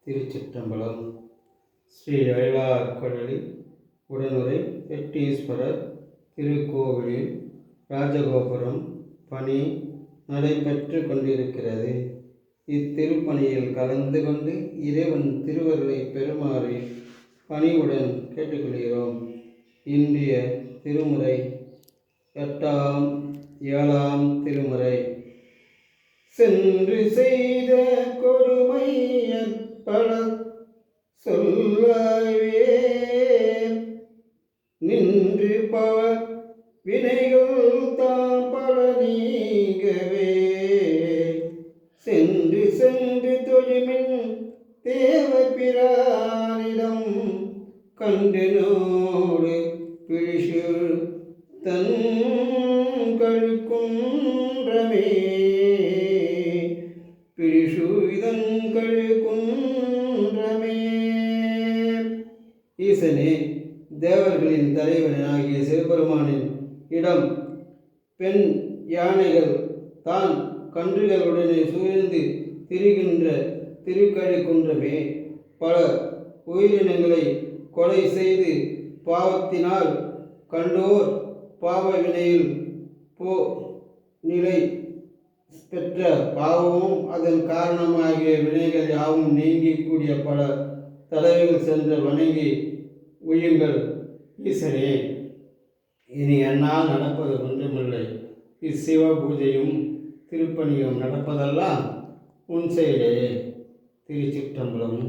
திருச்சிற்றம்பலம். ஸ்ரீ அயலார்கடலி உடனுரை வெட்டீஸ்வரர் திருக்கோவிலில் ராஜகோபுரம் பணி நடைபெற்று கொண்டிருக்கிறது. இத்திருப்பணியில் கலந்து கொண்டு இறைவன் திருவருளை பெறுமாறு பணிவுடன் கேட்டுக்கொள்கிறோம். இன்றைய திருமுறை 7ஆம் திருமுறை. சென்று செய்த கொடுமை பல சொல்லவே நின்று பவ வினைகள் தாம் பல நீங்கவே சென்று சென்று தொழுமின் தேவ பிரானிடம் கண்டனோடு பிழிசு தன் கழுக்குன்றமே பிழிசு இதன் கழுக்குன்றமே. ஈசனே, தேவர்களின் தலைவனாகிய சிவபெருமானின் இடம் பெண் யானைகள் தான் கன்றுகளுடனே சூழ்ந்து திரிகின்ற திருக்கழுக்குன்றமே, பல உயிரினங்களை கொலை செய்து பாவத்தினால் கண்டோர் பாவ வினையில் நிலை பெற்ற பாவமும் அதன் காரணமாகிய வினைகள் யாவும் நீங்கக்கூடிய பல தலைவர்கள் சென்று வணங்கி உயுங்கள். ஈசனே, இனி என்னால் நடப்பது ஒன்றுமில்லை. இச்சிவ பூஜையும் திருப்பணியும் நடப்பதெல்லாம் உன் செயலே. திருச்சிற்றம்பலம்.